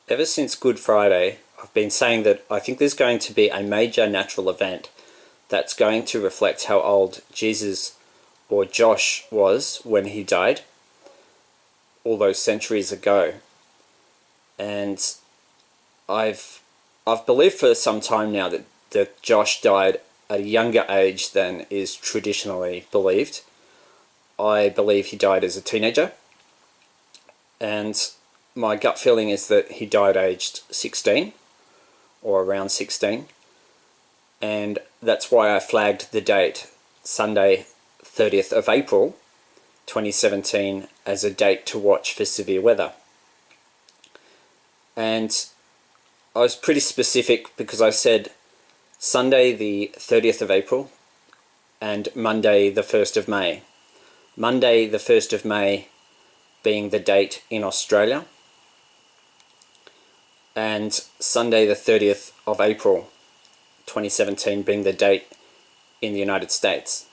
Ever since Good Friday, I've been saying that I think there's going to be a major natural event that's going to reflect how old Jesus or Josh was when he died all those centuries ago. And I've believed for some time now that Josh died at a younger age than is traditionally believed. I believe he died as a teenager, and my gut feeling is that he died aged 16 or around 16, and that's why I flagged the date Sunday 30th of April 2017 as a date to watch for severe weather. And I was pretty specific because I said Sunday the 30th of April and Monday the 1st of May. Monday the 1st of May being the date in Australia, and Sunday the 30th of April 2017 being the date in the United States.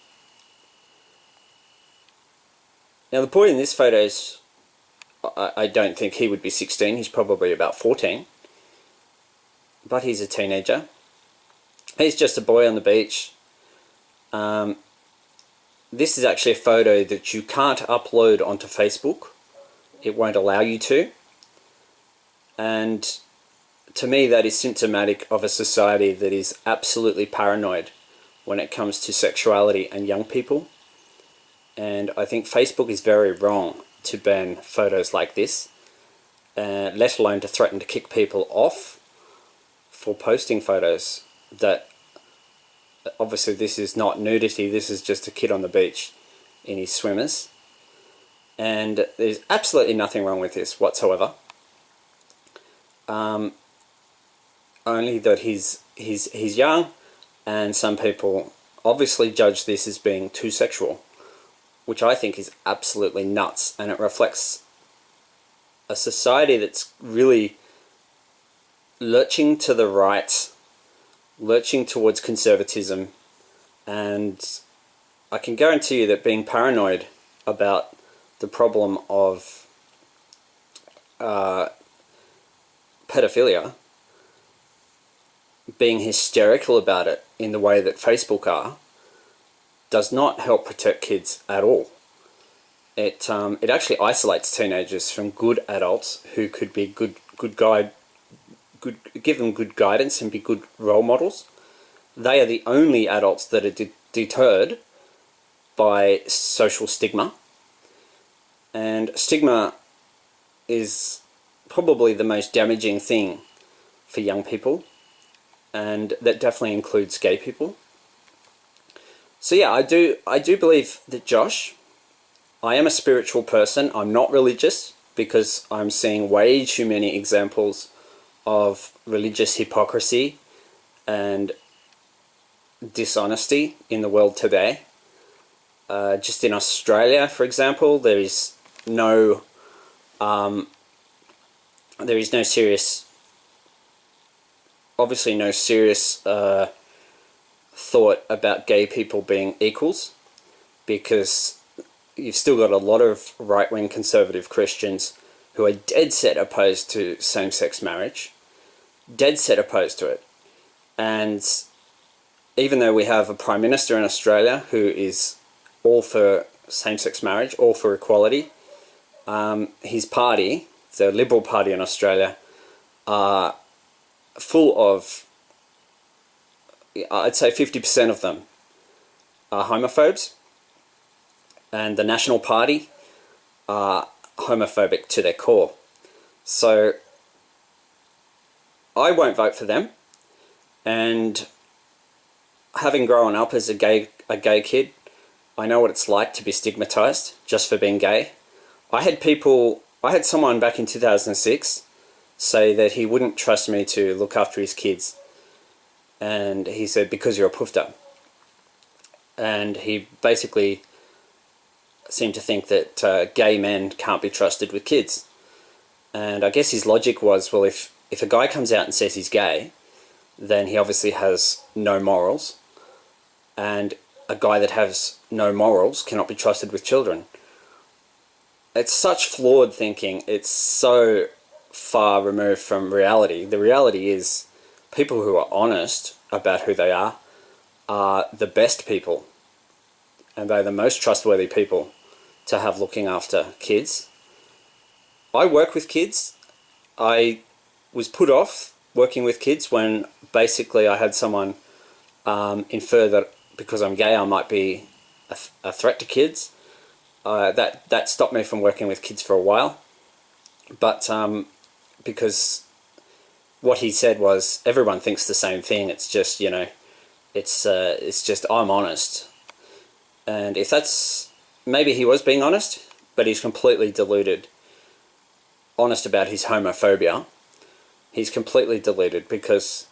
Now the boy in this photo is, I don't think he would be 16, he's probably about 14, but he's a teenager. He's just a boy on the beach. This is actually a photo that you can't upload onto Facebook. It won't allow you to. And to me, that is symptomatic of a society that is absolutely paranoid when it comes to sexuality and young people. And I think Facebook is very wrong to ban photos like this, let alone to threaten to kick people off for posting photos that, obviously this is not nudity, this is just a kid on the beach in his swimmers. And there's absolutely nothing wrong with this whatsoever. Only that he's young, and some people obviously judge this as being too sexual, which I think is absolutely nuts, and it reflects a society that's really lurching to the right, lurching towards conservatism, and I can guarantee you that being paranoid about the problem of pedophilia, being hysterical about it in the way that Facebook are, does not help protect kids at all. It actually isolates teenagers from good adults who could be give them good guidance and be good role models. They are the only adults that are deterred by social stigma, and stigma is probably the most damaging thing for young people, and that definitely includes gay people. So yeah, I do believe that Josh, I am a spiritual person, I'm not religious, because I'm seeing way too many examples of religious hypocrisy and dishonesty in the world today. Just in Australia, for example, there is no serious, obviously no serious thought about gay people being equals, because you've still got a lot of right-wing conservative Christians who are dead set opposed to same-sex marriage, dead set opposed to it. And even though we have a Prime Minister in Australia who is all for same-sex marriage, all for equality, his party, the Liberal Party in Australia, are full of, I'd say 50% of them are homophobes, and the National Party are homophobic to their core. So I won't vote for them, and having grown up as a gay kid, I know what it's like to be stigmatized just for being gay. I had someone back in 2006 say that he wouldn't trust me to look after his kids, and he said, because you're a poofter. And he basically seemed to think that gay men can't be trusted with kids. And I guess his logic was, well, if a guy comes out and says he's gay, then he obviously has no morals, and a guy that has no morals cannot be trusted with children. It's such flawed thinking. It's so far removed from reality. The reality is people who are honest about who they are the best people, and they're the most trustworthy people to have looking after kids. I work with kids. I was put off working with kids when basically I had someone infer that because I'm gay I might be a threat to kids. That stopped me from working with kids for a while. But because what he said was everyone thinks the same thing. It's just, it's just I'm honest. And if that's, maybe he was being honest, but he's completely deluded. Honest about his homophobia. He's completely deluded, because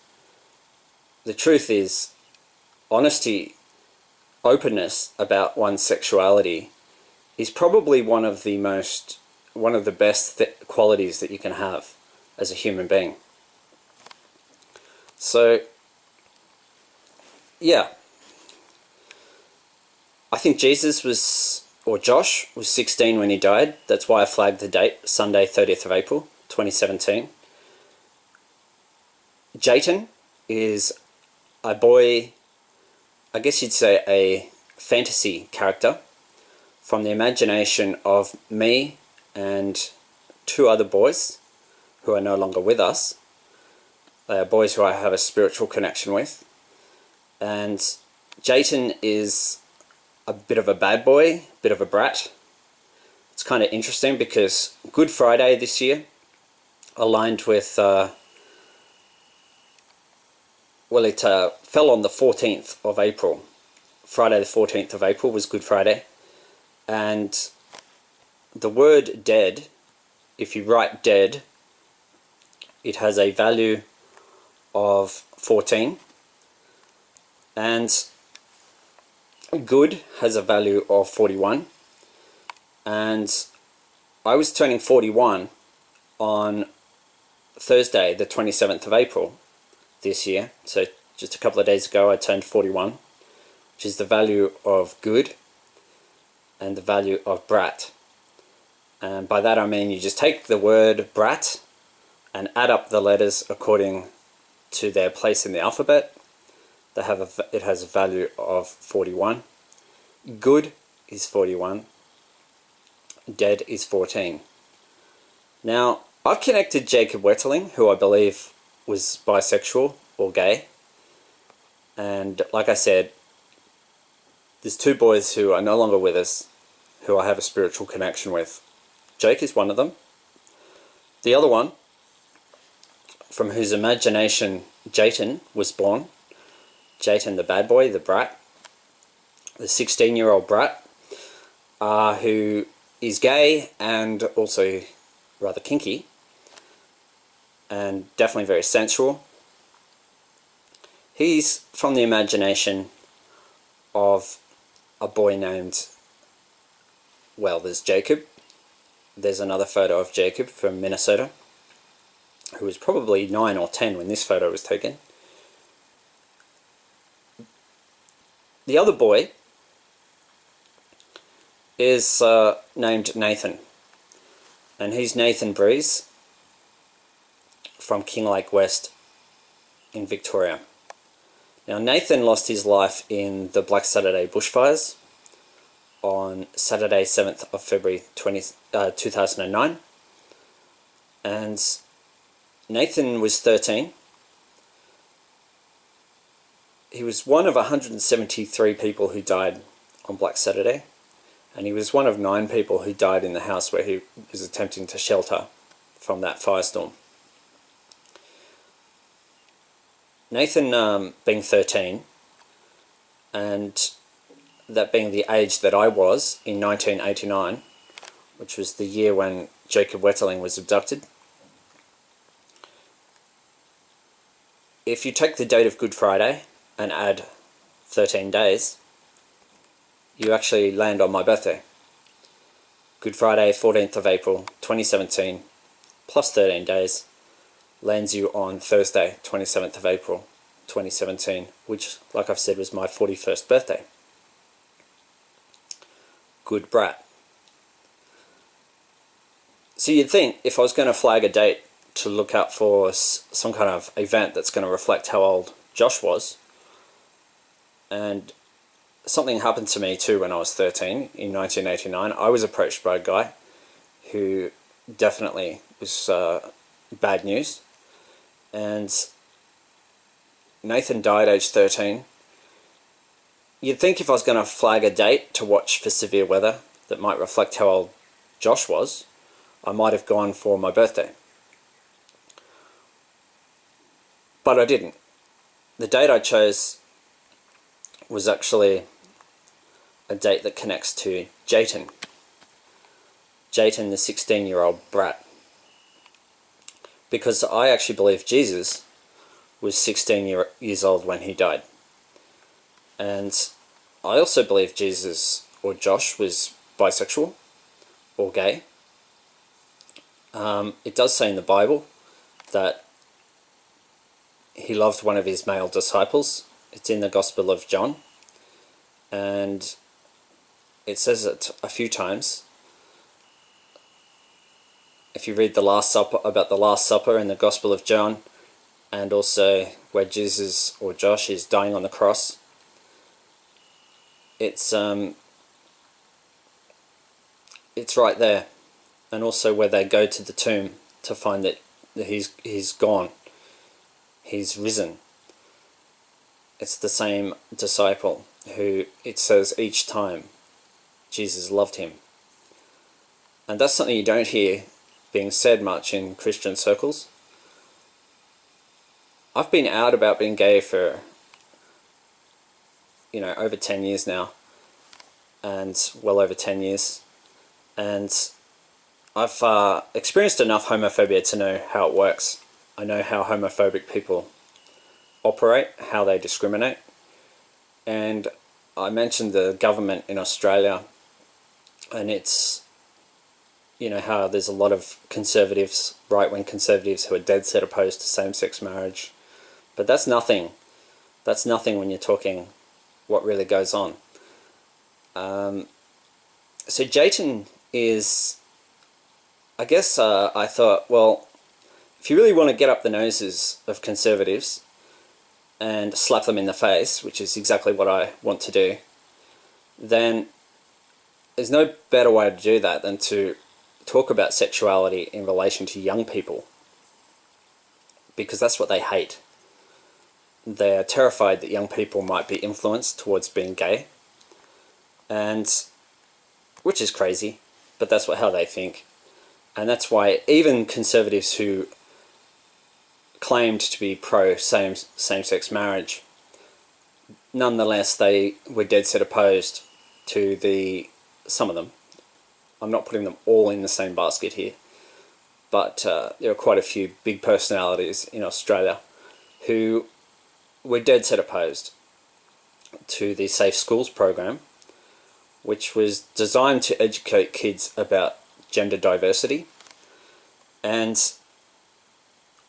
the truth is, honesty, openness about one's sexuality is probably one of the best qualities that you can have as a human being. So, yeah. I think Josh was 16 when he died. That's why I flagged the date, Sunday, 30th of April, 2017. Jatan is a boy, I guess you'd say a fantasy character, from the imagination of me and two other boys who are no longer with us. They are boys who I have a spiritual connection with. And Jatan is a bit of a bad boy, a bit of a brat. It's kind of interesting because Good Friday this year aligned with, it fell on the 14th of April. Friday the 14th of April was Good Friday. And the word dead, if you write dead, it has a value of 14. And good has a value of 41. And I was turning 41 on Thursday, the 27th of April this year. So just a couple of days ago I turned 41, which is the value of good and the value of brat. And by that I mean you just take the word brat and add up the letters according to their place in the alphabet. It has a value of 41. Good is 41. Dead is 14. Now, I've connected Jacob Wetterling, who I believe was bisexual or gay. And like I said, there's two boys who are no longer with us, who I have a spiritual connection with. Jake is one of them. The other one, from whose imagination Jatan was born, Jatan the bad boy, the brat, the 16-year-old brat, who is gay and also rather kinky, and definitely very sensual. He's from the imagination of a boy named, there's Jacob. There's another photo of Jacob from Minnesota, who was probably 9 or 10 when this photo was taken. The other boy is named Nathan, and he's Nathan Breeze from Kinglake West in Victoria. Now, Nathan lost his life in the Black Saturday bushfires on Saturday 7th of February 2009, and Nathan was 13. He was one of 173 people who died on Black Saturday, and he was one of 9 people who died in the house where he was attempting to shelter from that firestorm. Nathan being 13, and that being the age that I was in 1989, which was the year when Jacob Wetterling was abducted. If you take the date of Good Friday and add 13 days, you actually land on my birthday. Good Friday, 14th of April, 2017, plus 13 days, lands you on Thursday, 27th of April, 2017, which, like I've said, was my 41st birthday. Good brat. So you'd think, if I was going to flag a date to look out for some kind of event that's going to reflect how old Josh was. And something happened to me too when I was 13 in 1989. I was approached by a guy who definitely was bad news. And Nathan died aged 13. You'd think if I was going to flag a date to watch for severe weather that might reflect how old Josh was, I might have gone for my birthday. But I didn't. The date I chose was actually a date that connects to Jatan. Jatan, the 16-year-old brat. Because I actually believe Jesus was 16 years old when he died. And I also believe Jesus, or Josh, was bisexual or gay. It does say in the Bible that he loved one of his male disciples. It's in the Gospel of John. And it says it a few times. If you read the Last Supper, about the Last Supper in the Gospel of John, and also where Jesus, or Josh, is dying on the cross, it's right there. And also where they go to the tomb to find that he's gone, he's risen. It's the same disciple who, it says each time, Jesus loved him. And that's something you don't hear being said much in Christian circles. I've been out about being gay for, over 10 years now, and well over 10 years, and I've experienced enough homophobia to know how it works. I know how homophobic people operate, how they discriminate, and I mentioned the government in Australia, and it's, how there's a lot of conservatives, right-wing conservatives, who are dead set opposed to same-sex marriage. But that's nothing. That's nothing when you're talking what really goes on. So Jatan is, I guess I thought, well, if you really want to get up the noses of conservatives and slap them in the face, which is exactly what I want to do, then there's no better way to do that than to talk about sexuality in relation to young people, because that's what they hate. They are terrified that young people might be influenced towards being gay, and which is crazy, but that's how they think. And that's why even conservatives who claimed to be pro same-sex marriage, nonetheless they were dead set opposed to some of them. I'm not putting them all in the same basket here, but there are quite a few big personalities in Australia who were dead set opposed to the Safe Schools program, which was designed to educate kids about gender diversity. And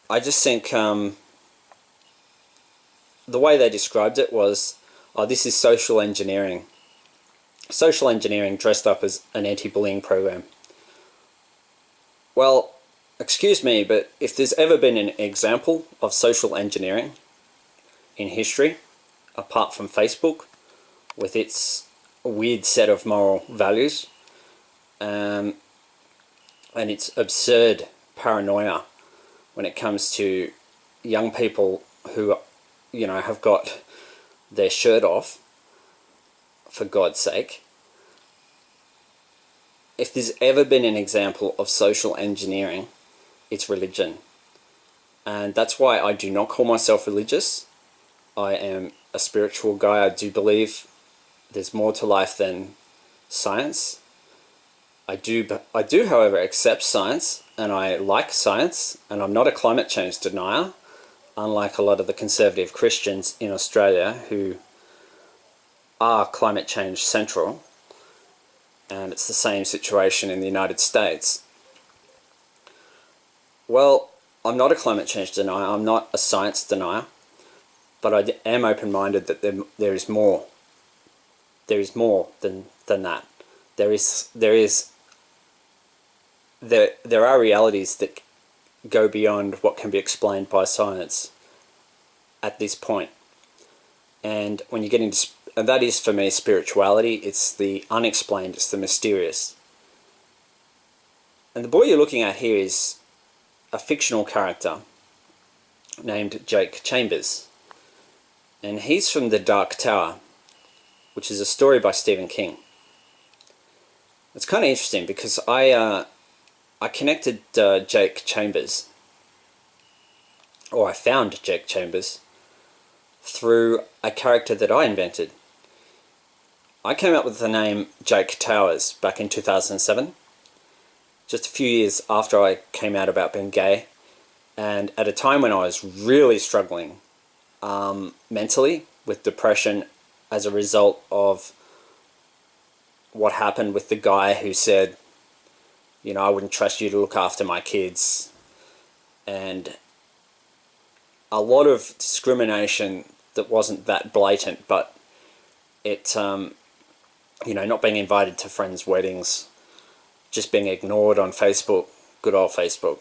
I just think the way they described it was, this is social engineering. Social engineering dressed up as an anti-bullying program. Well, excuse me, but if there's ever been an example of social engineering in history, apart from Facebook, with its weird set of moral values, and its absurd paranoia when it comes to young people who, have got their shirt off, for God's sake. If there's ever been an example of social engineering, it's religion. And that's why I do not call myself religious. I am a spiritual guy. I do believe there's more to life than science. I do, however, accept science, and I like science, and I'm not a climate change denier, unlike a lot of the conservative Christians in Australia who are climate change central, and it's the same situation in the United States. Well, I'm not a climate change denier, I'm not a science denier, but I am open-minded that there is more. There is more than that. There are realities that go beyond what can be explained by science at this point. And when you get into, and that is for me spirituality, it's the unexplained, it's the mysterious. And the boy you're looking at here is a fictional character named Jake Chambers. And he's from The Dark Tower, which is a story by Stephen King. It's kind of interesting because I connected Jake Chambers, or I found Jake Chambers, through a character that I invented. I came up with the name Jake Towers back in 2007, just a few years after I came out about being gay, and at a time when I was really struggling mentally with depression as a result of what happened with the guy who said, you know, I wouldn't trust you to look after my kids, and a lot of discrimination that wasn't that blatant, but it, you know, not being invited to friends' weddings, just being ignored on Facebook, good old Facebook.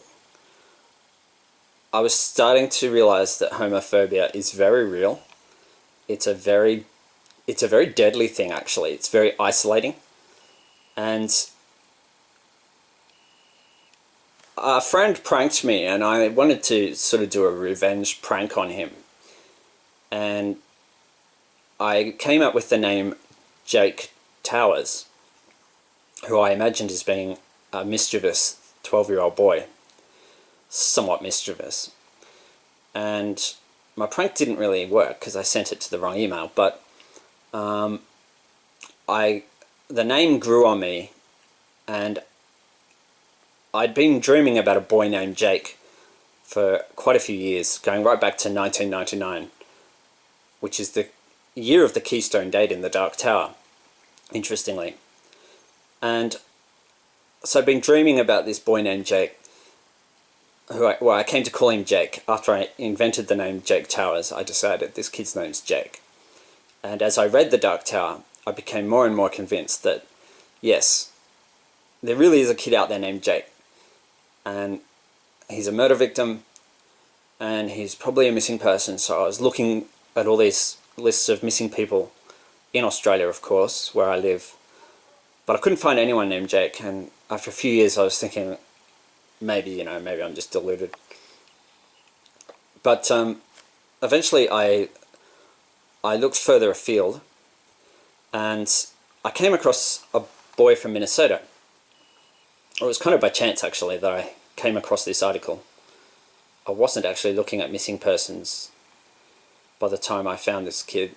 I was starting to realize that homophobia is very real. It's a very deadly thing, actually. It's very isolating. And a friend pranked me, and I wanted to sort of do a revenge prank on him. And I came up with the name Jake Towers, who I imagined as being a mischievous 12-year-old boy. Somewhat mischievous. And my prank didn't really work because I sent it to the wrong email, but the name grew on me, and I'd been dreaming about a boy named Jake for quite a few years, going right back to 1999, which is the year of the Keystone date in the Dark Tower, interestingly. And so I'd been dreaming about this boy named Jake, I came to call him Jake. After I invented the name Jake Towers, I decided this kid's name's Jake. And as I read The Dark Tower, I became more and more convinced that, yes, there really is a kid out there named Jake. And he's a murder victim, and he's probably a missing person. So I was looking at all these lists of missing people in Australia, of course, where I live. But I couldn't find anyone named Jake, and after a few years I was thinking, maybe I'm just deluded. But eventually I looked further afield, and I came across a boy from Minnesota. It was kind of by chance, actually, that I came across this article. I wasn't actually looking at missing persons by the time I found this kid.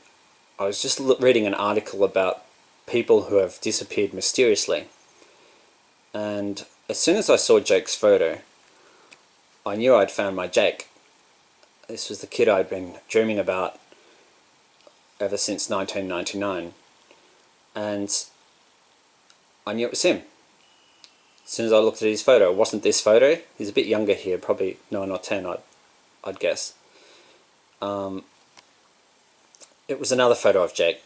I was just reading an article about people who have disappeared mysteriously. And as soon as I saw Jake's photo, I knew I'd found my Jake. This was the kid I'd been dreaming about ever since 1999. And I knew it was him. As soon as I looked at his photo, it wasn't this photo. He's a bit younger here, probably 9 or 10, I'd guess. It was another photo of Jake.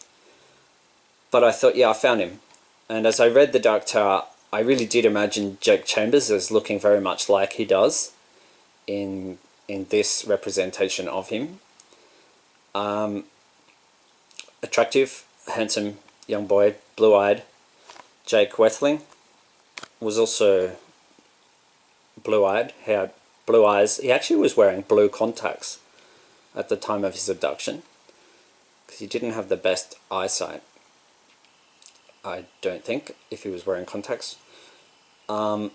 But I thought, yeah, I found him. And as I read The Dark Tower, I really did imagine Jake Chambers as looking very much like he does in this representation of him. Attractive, handsome young boy, blue-eyed. Jacob Wetterling was also blue-eyed. He had blue eyes. He actually was wearing blue contacts at the time of his abduction, because he didn't have the best eyesight, I don't think, if he was wearing contacts. That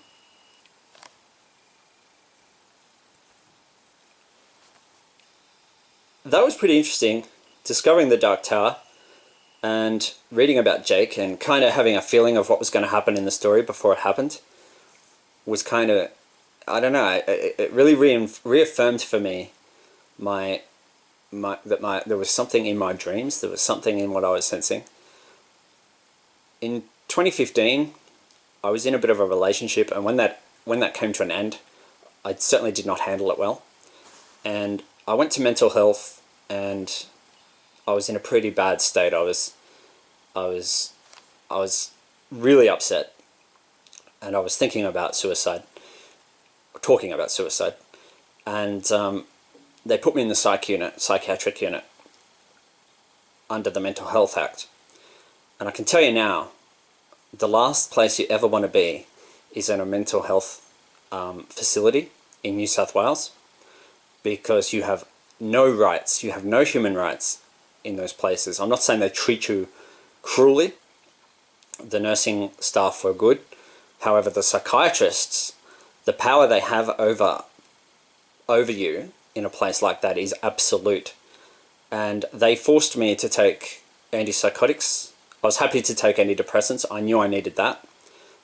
was pretty interesting, discovering the Dark Tower and reading about Jake and kind of having a feeling of what was going to happen in the story before it happened. Was kind of, I don't know, it really reaffirmed for me there was something in my dreams, there was something in what I was sensing. In 2015, I was in a bit of a relationship, and when that came to an end, I certainly did not handle it well. And I went to mental health, and I was in a pretty bad state. I was really upset, and I was thinking about suicide talking about suicide, and they put me in the psychiatric unit, under the Mental Health Act. And I can tell you now, the last place you ever want to be is in a mental health facility in New South Wales, because you have no rights, you have no human rights in those places. I'm not saying they treat you cruelly. The nursing staff were good. However, the psychiatrists, the power they have over you in a place like that is absolute. And they forced me to take antipsychotics. I was happy to take antidepressants. I knew I needed that.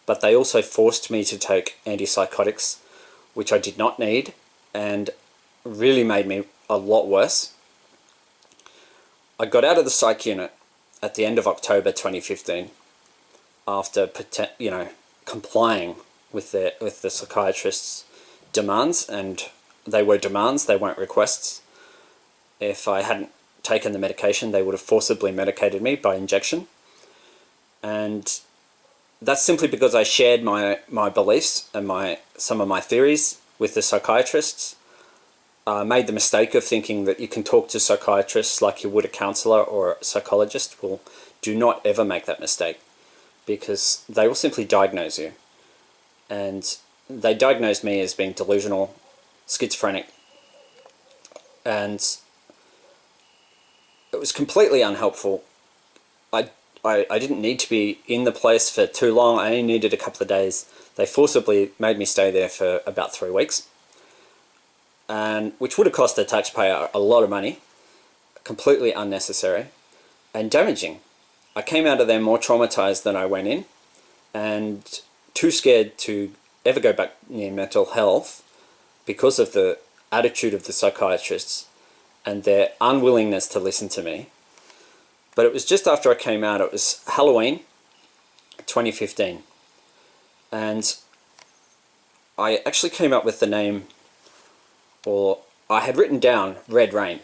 But they also forced me to take antipsychotics, which I did not need, and really made me a lot worse. I got out of the psych unit at the end of October 2015 after, complying with the psychiatrist's demands, and they were demands, they weren't requests. If I hadn't taken the medication, they would have forcibly medicated me by injection. And that's simply because I shared my beliefs and some of my theories with the psychiatrists. I made the mistake of thinking that you can talk to psychiatrists like you would a counsellor or a psychologist. Well, do not ever make that mistake, because they will simply diagnose you. And they diagnosed me as being delusional, schizophrenic, and it was completely unhelpful. I didn't need to be in the place for too long. I only needed a couple of days. They forcibly made me stay there for about 3 weeks, and which would have cost the taxpayer a lot of money, completely unnecessary and damaging. I came out of there more traumatized than I went in, and too scared to ever go back near mental health because of the attitude of the psychiatrists and their unwillingness to listen to me. But it was just after I came out, it was Halloween 2015, and I actually came up with the name, or I had written down Red Rain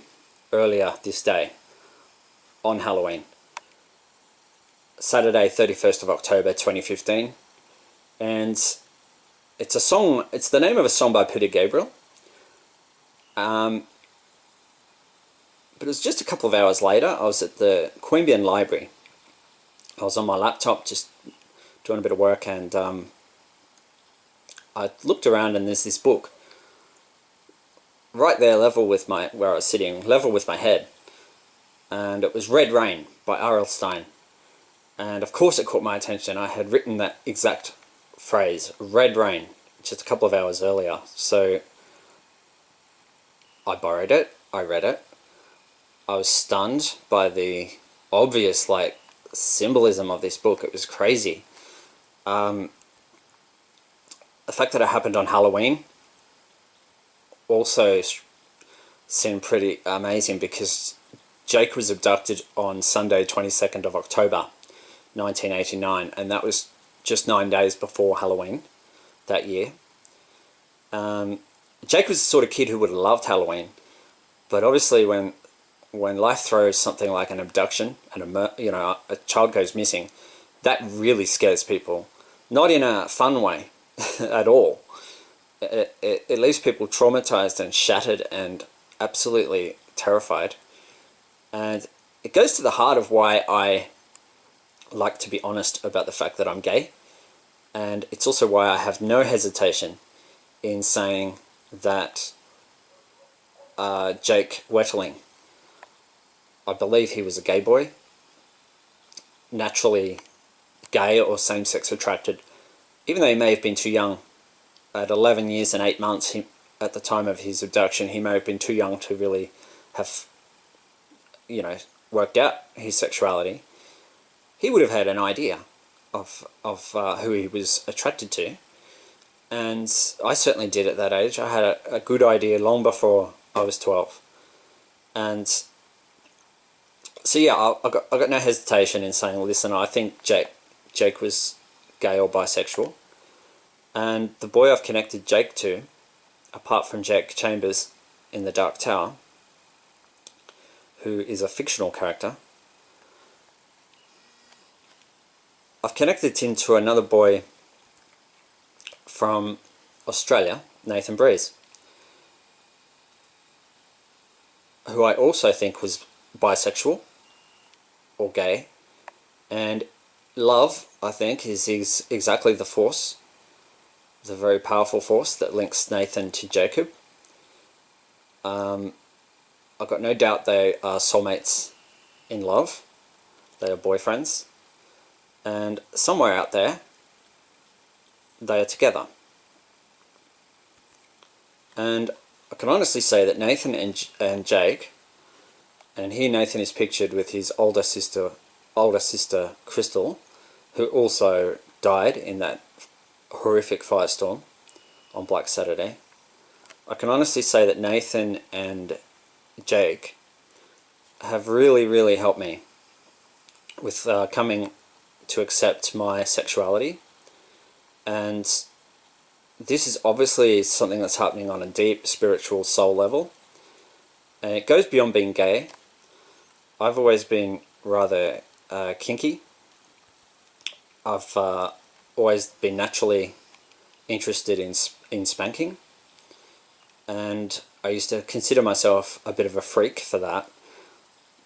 earlier this day on Halloween, Saturday 31st of October 2015, and it's a song, it's the name of a song by Peter Gabriel. But it was just a couple of hours later. I was at the Queanbeyan Library. I was on my laptop just doing a bit of work, and I looked around, and there's this book right there, level with where I was sitting, level with my head, and it was Red Rain by R.L. Stine. And of course it caught my attention. I had written that exact phrase, Red Rain, just a couple of hours earlier. So I borrowed it, I read it. I was stunned by the obvious, symbolism of this book. It was crazy. The fact that it happened on Halloween also seemed pretty amazing, because Jake was abducted on Sunday 22nd of October 1989, and that was just 9 days before Halloween that year. Jake was the sort of kid who would have loved Halloween, but obviously when life throws something like an abduction and a child goes missing, that really scares people. Not in a fun way at all. It leaves people traumatized and shattered and absolutely terrified. And it goes to the heart of why I like to be honest about the fact that I'm gay. And it's also why I have no hesitation in saying that Jake Wetterling, I believe he was a gay boy, naturally gay or same-sex attracted, even though he may have been too young. At 11 years and 8 months, at the time of his abduction, he may have been too young to really have, worked out his sexuality. He would have had an idea of who he was attracted to, and I certainly did at that age. I had a good idea long before I was 12, and so yeah, I got no hesitation in saying, listen, I think Jake was gay or bisexual, and the boy I've connected Jake to, apart from Jack Chambers in The Dark Tower, who is a fictional character, I've connected him to another boy from Australia, Nathan Breeze, who I also think was bisexual or gay. And love, I think, is exactly the force, the very powerful force that links Nathan to Jacob. I've got no doubt they are soulmates in love. They are boyfriends. And somewhere out there, they are together. And I can honestly say that Nathan and Jake, and here Nathan is pictured with his older sister Crystal, who also died in that horrific firestorm on Black Saturday. I can honestly say that Nathan and Jake have really, really helped me with coming to accept my sexuality. And this is obviously something that's happening on a deep spiritual soul level. And it goes beyond being gay. I've always been rather kinky. I've always been naturally interested in spanking. And I used to consider myself a bit of a freak for that.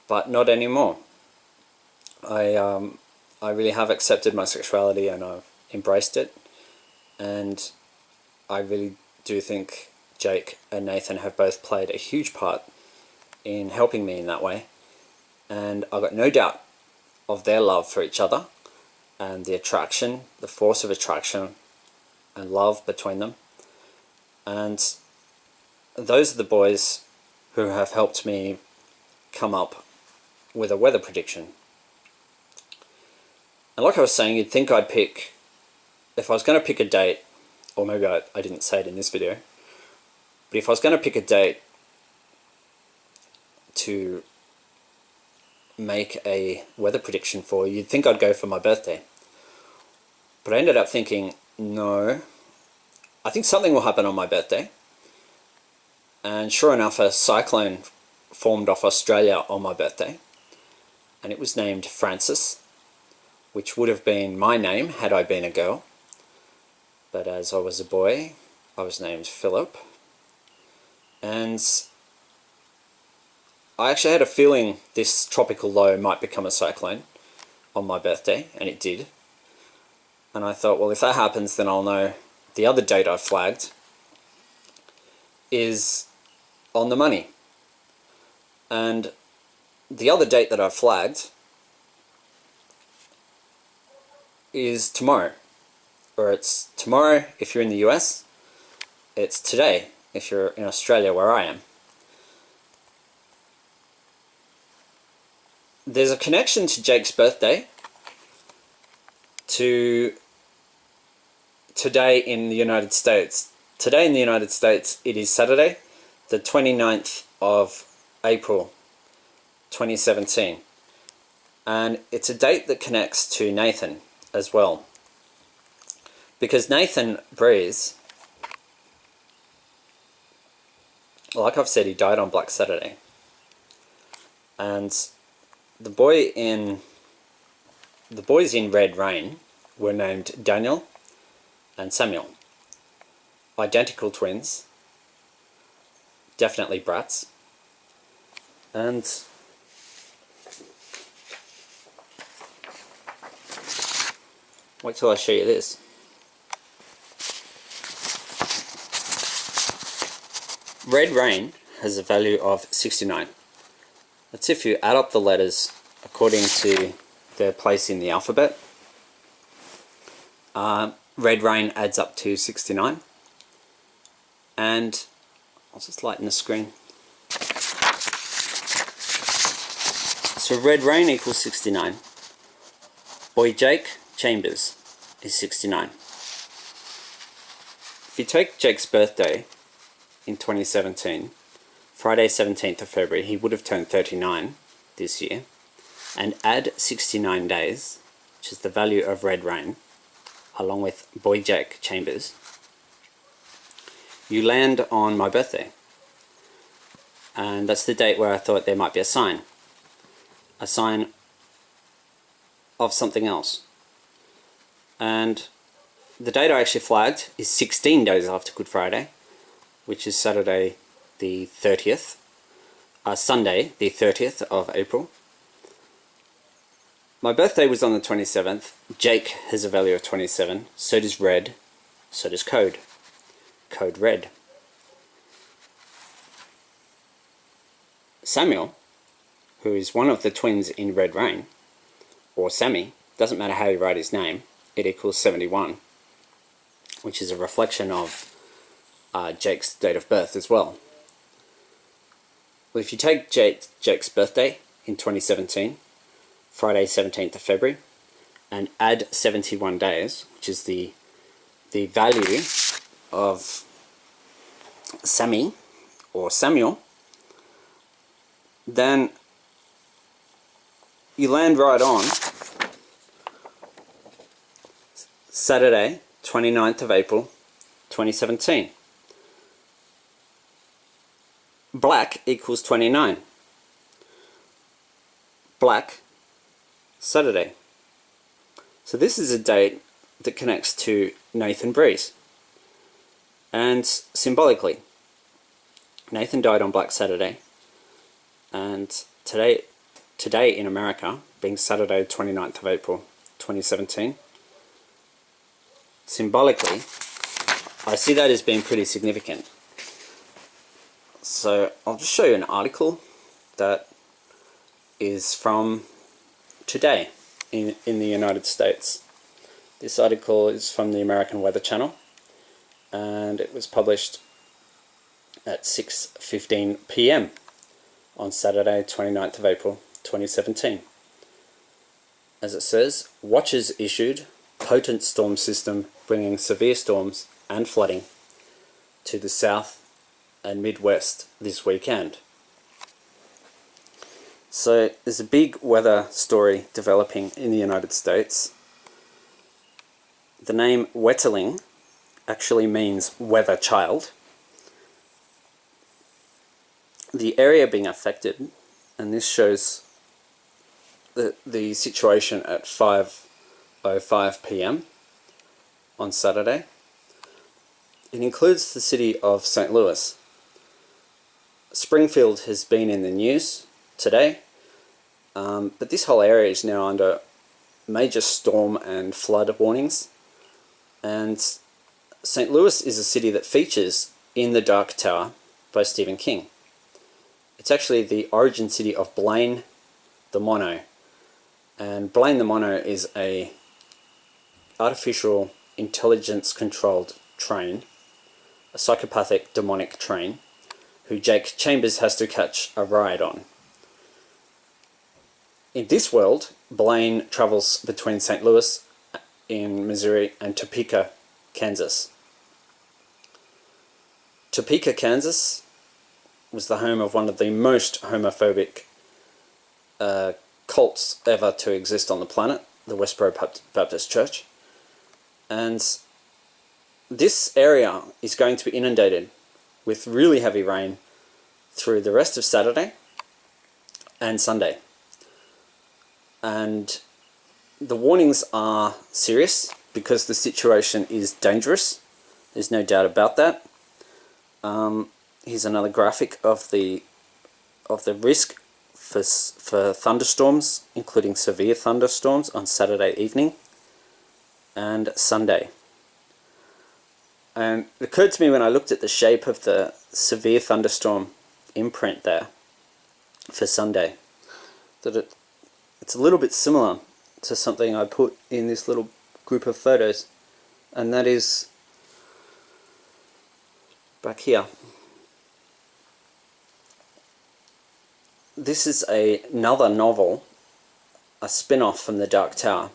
But not anymore. I really have accepted my sexuality and I've embraced it. And I really do think Jake and Nathan have both played a huge part in helping me in that way. And I've got no doubt of their love for each other and the attraction, the force of attraction and love between them. And those are the boys who have helped me come up with a weather prediction. And like I was saying, you'd think I'd pick, if I was going to pick a date, or maybe I didn't say it in this video, but if I was going to pick a date to make a weather prediction for, you'd think I'd go for my birthday. But I ended up thinking, no, I think something will happen on my birthday. And sure enough, a cyclone formed off Australia on my birthday. And it was named Francis, which would have been my name had I been a girl. But as I was a boy, I was named Philip. And I actually had a feeling this tropical low might become a cyclone on my birthday, and it did. And I thought, well, if that happens, then I'll know the other date I flagged is on the money. And the other date that I flagged is tomorrow. Or it's tomorrow if you're in the US, it's today if you're in Australia where I am. There's a connection to Jake's birthday to today in the United States. Today in the United States, it is Saturday, the 29th of April 2017. And it's a date that connects to Nathan as well. Because Nathan Breeze, like I've said, he died on Black Saturday. And the boys in Red Rain were named Daniel and Samuel. Identical twins. Definitely brats. And wait till I show you this. Red Rain has a value of 69. That's if you add up the letters according to their place in the alphabet. Red Rain adds up to 69. And I'll just lighten the screen. So Red Rain equals 69. Boy Jake Chambers is 69. If you take Jake's birthday in 2017, Friday 17th of February, he would have turned 39 this year, and add 69 days, which is the value of Red Rain, along with Boy Jake Chambers, you land on my birthday. And that's the date where I thought there might be a sign of something else. And the date I actually flagged is 16 days after Good Friday, which is Saturday the 30th, Sunday the 30th of April. My birthday was on the 27th. Jake has a value of 27. So does red. So does code. Code red. Samuel, who is one of the twins in Red Rain, or Sammy, doesn't matter how you write his name, it equals 71, which is a reflection of Jake's date of birth as well. Well, if you take Jake's birthday in 2017, Friday 17th of February, and add 71 days, which is the value of Sammy, or Samuel, then you land right on Saturday 29th of April 2017. Black equals 29. Black Saturday. So this is a date that connects to Nathan Breeze. And symbolically, Nathan died on Black Saturday. And today in America, being Saturday 29th of April 2017, symbolically, I see that as being pretty significant. So I'll just show you an article that is from today in the United States. This article is from the American Weather Channel, and it was published at 6:15 p.m. on Saturday 29th of April 2017. As it says, watches issued, potent storm system bringing severe storms and flooding to the south and Midwest this weekend. So there's a big weather story developing in the United States. The name Wetterling actually means weather child. The area being affected, and this shows the situation at 5:05 p.m. on Saturday. It includes the city of St. Louis. Springfield has been in the news today, but this whole area is now under major storm and flood warnings. And St. Louis is a city that features in The Dark Tower by Stephen King. It's actually the origin city of Blaine the Mono. And Blaine the Mono is a artificial intelligence controlled train, a psychopathic demonic train, who Jake Chambers has to catch a ride on. In this world, Blaine travels between St. Louis in Missouri and Topeka, Kansas. Topeka, Kansas was the home of one of the most homophobic cults ever to exist on the planet, the Westboro Baptist Church. And this area is going to be inundated with really heavy rain through the rest of Saturday and Sunday. And the warnings are serious because the situation is dangerous. There's no doubt about that. Here's another graphic of the risk for thunderstorms, including severe thunderstorms on Saturday evening and Sunday. And it occurred to me when I looked at the shape of the severe thunderstorm imprint there for Sunday that it's a little bit similar to something I put in this little group of photos, and that is back here. This is another novel, a spin-off from The Dark Tower,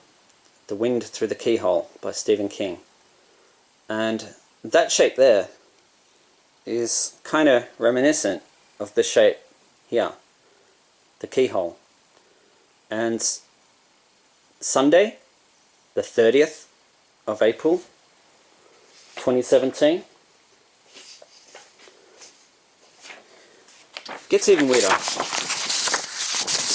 The Wind Through the Keyhole by Stephen King. And that shape there is kind of reminiscent of the shape here, the keyhole. And Sunday, the 30th of April, 2017, gets even weirder.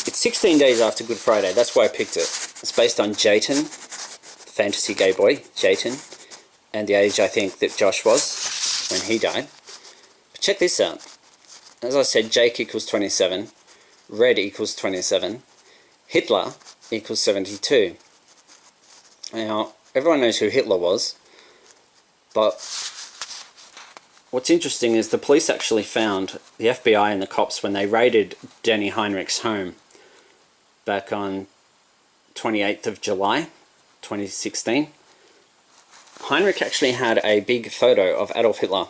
It's 16 days after Good Friday, that's why I picked it. It's based on Jatan, fantasy gay boy, Jatan, and the age I think that Josh was when he died. check this out. As I said, Jake equals 27, Red equals 27, Hitler equals 72. Now, everyone knows who Hitler was, but what's interesting is the police actually found, the FBI and the cops, when they raided Denny Heinrich's home back on 28th of July 2016, Heinrich actually had a big photo of Adolf Hitler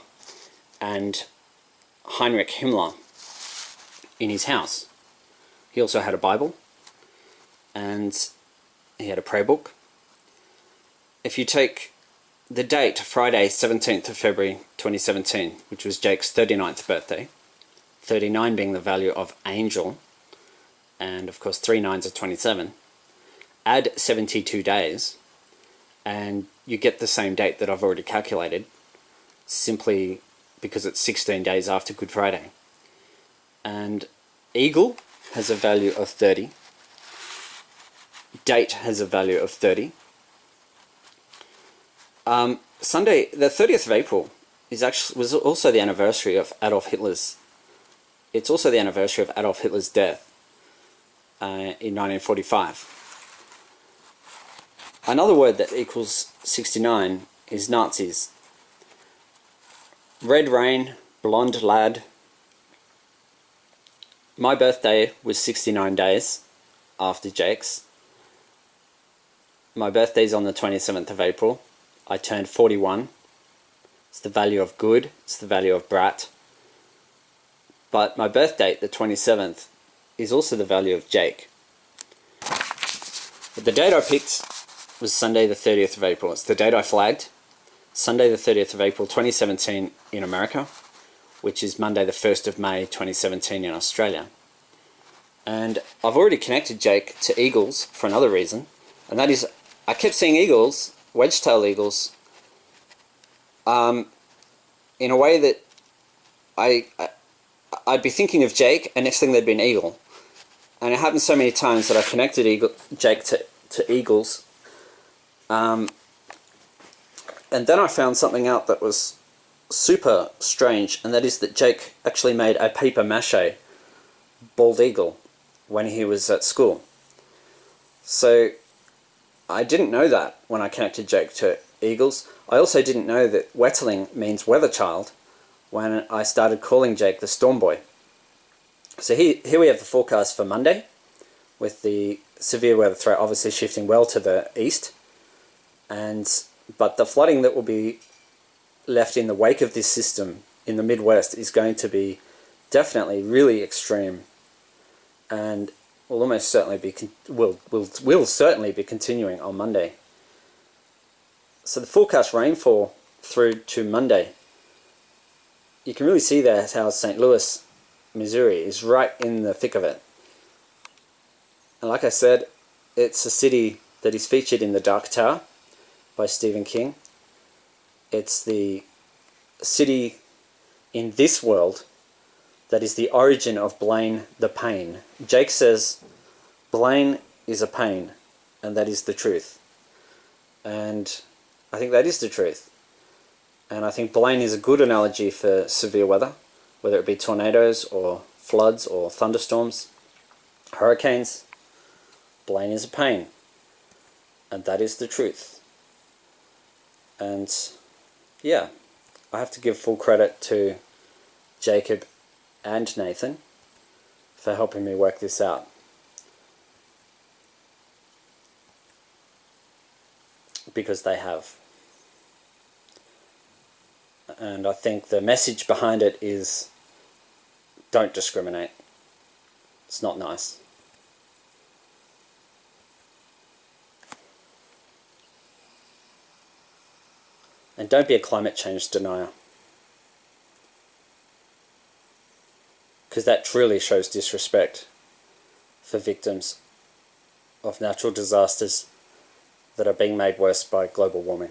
and Heinrich Himmler in his house. He also had a Bible and he had a prayer book. If you take the date, Friday 17th of February 2017, which was Jake's 39th birthday, 39 being the value of angel, and of course 3 9s are 27, add 72 days and you get the same date that I've already calculated, simply because it's 16 days after Good Friday. And eagle has a value of 30. Date has a value of 30. Sunday, the 30th of April, was also the anniversary of Adolf Hitler's. It's also the anniversary of Adolf Hitler's death in 1945. Another word that equals 69 is Nazis. Red Rain, Blonde Lad. My birthday was 69 days after Jake's. My birthday's on the 27th of April. I turned 41. It's the value of good. It's the value of brat. But my birth date, the 27th, is also the value of Jake. But the date I picked was Sunday the 30th of April. It's the date I flagged. Sunday the 30th of April 2017 in America, which is Monday the 1st of May 2017 in Australia. And I've already connected Jake to eagles for another reason, and that is I kept seeing eagles, wedge-tailed eagles, in a way that I'd be thinking of Jake, and next thing there'd be an eagle. And it happened so many times that I connected Jake to eagles. And then I found something out that was super strange, and that is that Jake actually made a paper mache bald eagle when he was at school. So I didn't know that when I connected Jake to eagles. I also didn't know that Wetterling means weather child when I started calling Jake the Storm Boy. So here we have the forecast for Monday, with the severe weather threat obviously shifting well to the east, but the flooding that will be left in the wake of this system in the Midwest is going to be definitely really extreme, and will almost certainly be will certainly be continuing on Monday. So the forecast rainfall through to Monday, you can really see there how St. Louis, Missouri is right in the thick of it. And like I said, it's a city that is featured in The Dark Tower by Stephen King. It's the city in this world that is the origin of Blaine the Pain. Jake says Blaine is a pain, and that is the truth. And I think that is the truth. And I think Blaine is a good analogy for severe weather, whether it be tornadoes or floods or thunderstorms, hurricanes. Blaine is a pain, and that is the truth. And yeah, I have to give full credit to Jacob and Nathan for helping me work this out. Because they have. And I think the message behind it is, don't discriminate. It's not nice. And don't be a climate change denier. Because that truly shows disrespect for victims of natural disasters that are being made worse by global warming.